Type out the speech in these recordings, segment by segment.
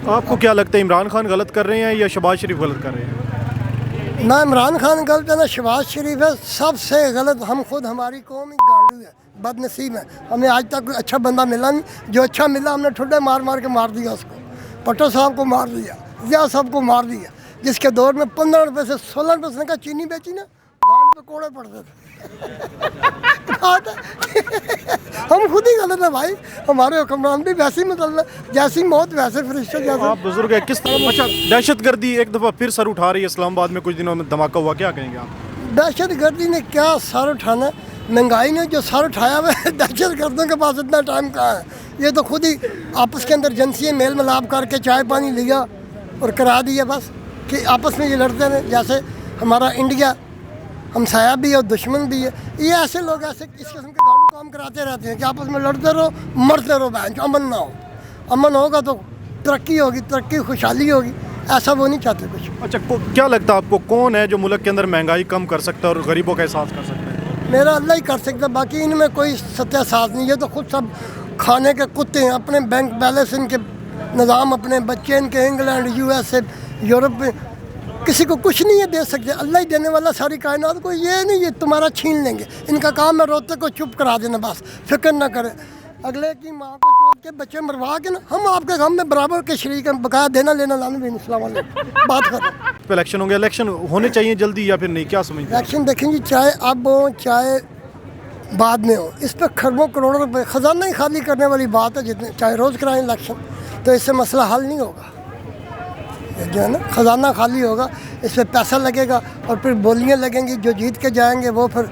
आपको क्या लगता है इमरान खान गलत कर रहे हैं या शहबाज शरीफ गलत कर रहे हैं? ना इमरान खान गलत है ना शहबाज शरीफ है, सबसे गलत हम खुद, हमारी कौम ही गांडू है, बदनसीब है। हमें आज तक कोई अच्छा बंदा मिला नहीं, जो अच्छा मिला हमने ठुड्डे मार मार के मार दिया उसको। पट्टो साहब को मार दिया, जिया साहब को मार दिया, जिसके दौर में 15 रुपये से 16 रुपये से का चीनी बेची ना, गांड पे कोड़े पड़ते थे। हम खुद ही गलत है भाई, हमारे हुक्मरान भी वैसे ही मतलब जैसी मौत वैसे फरिश्ते जैसे। आप बुजुर्ग है, किस तरह अच्छा दहशत गर्दी एक दफ़ा फिर सर उठा रही है, इस्लामाबाद में कुछ दिनों में धमाका हुआ, क्या कहेंगे आप? दहशत गर्दी ने क्या सर उठाना, महंगाई ने जो सर उठाया हुआ है, दहशत गर्दों के पास इतना टाइम कहाँ है। ये तो खुद ही आपस के अंदर एजेंसी मेल मिलाप करके चाय पानी लिया और करा दिया बस, कि आपस में ये लड़ते रहे। जैसे हमारा इंडिया हमसाया भी है और दुश्मन भी है, ये ऐसे लोग ऐसे इस किस्म के गांडू काम कराते रहते हैं कि आपस में लड़ते रहो मरते रहो, बहन अमन ना हो। अमन होगा तो तरक्की होगी, तरक्की खुशहाली होगी, ऐसा वो नहीं चाहते कुछ। अच्छा क्या लगता है आपको, कौन है जो मुल्क के अंदर महंगाई कम कर सकता है और गरीबों का एहसास कर सकता है? मेरा अल्लाह ही कर सकता, बाकी इनमें कोई सत्य साथ नहीं। ये तो खुद सब खाने के कुत्ते हैं, अपने बैंक बैलेंस इनके निज़ाम, अपने बच्चे इनके इंग्लैंड USA यूरोप में, किसी को कुछ नहीं है दे सकते। अल्लाह ही देने वाला सारी कायनात को, ये नहीं ये तुम्हारा छीन लेंगे। इनका काम है रोते को चुप करा देना, बस फिक्र ना करें। अगले की माँ को चोट के बच्चे मरवा के ना, हम आपके काम में बराबर के शरीक हैं, बकाया देना लेना लाना भी नहीं। बात करें इलेक्शन होंगे, इलेक्शन होने चाहिए जल्दी या फिर नहीं, क्या समझते हैं? इलेक्शन देखेंगे, चाहे अब हो चाहे बाद में हो, इस पर खरबों करोड़ों रुपए ख़जाना ही खाली करने वाली बात है। जितने चाहे रोज़ कराएं इलेक्शन, तो इससे मसला हल नहीं होगा। ये जो है ना, ख़जाना खाली होगा, इस पर पैसा लगेगा और फिर बोलियाँ लगेंगी, जो जीत के जाएंगे वो फिर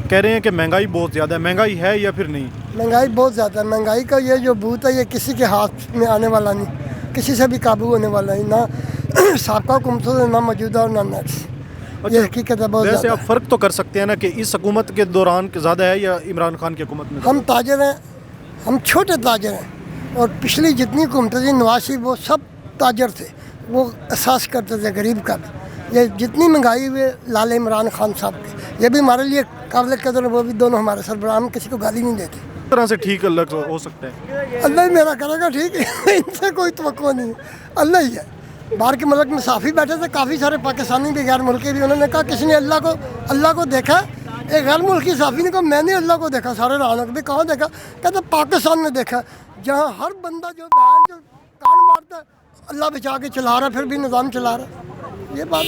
कह रहे हैं कि महंगाई बहुत ज़्यादा है, महंगाई है या फिर नहीं? महंगाई बहुत ज़्यादा है। महंगाई का ये जो भूत है, ये किसी के हाथ में आने वाला नहीं, किसी से भी काबू होने वाला नहीं, ना साबका हुकूमतों से, ना मौजूदा और ना नेक्स्ट। ये हकीकत है बहुत वैसे ज़्यादा। आप फ़र्क तो कर सकते हैं ना कि इस हुकूमत के दौरान ज़्यादा है या इमरान खान की हुकूमत में? हम ताजर हैं, हम छोटे ताजर हैं, और पिछली जितनी हुकूमतें थी नवाज शरीफ, वो सब ताजर थे, वो एहसास करते थे गरीब का भी। ये जितनी महंगाई हुई लाल इमरान खान साहब की, ये भी हमारे लिए काबिल कदर, वो भी दोनों हमारे सरबराह, हम किसी को गाली नहीं देते। किस तरह से ठीक अलग हो सकता है? अल्लाह ही मेरा करेगा ठीक है, इनसे कोई तवक्को नहीं है, अल्लाह ही है। बाहर के मुल्क में साफ़ी बैठे थे काफ़ी सारे पाकिस्तानी भी, गैर मुल्की भी, उन्होंने कहा किसी ने अल्लाह को देखा? एक गैर मुल्की साफ़ी ने कहा मैंने अल्लाह को देखा। सारे रानों भी कहाँ देखा? कहते पाकिस्तान में देखा, जहाँ हर बंदा जो कान मारता है, अल्लाह बचा के चला रहा है, फिर भी निज़ाम चला रहा है। ये बात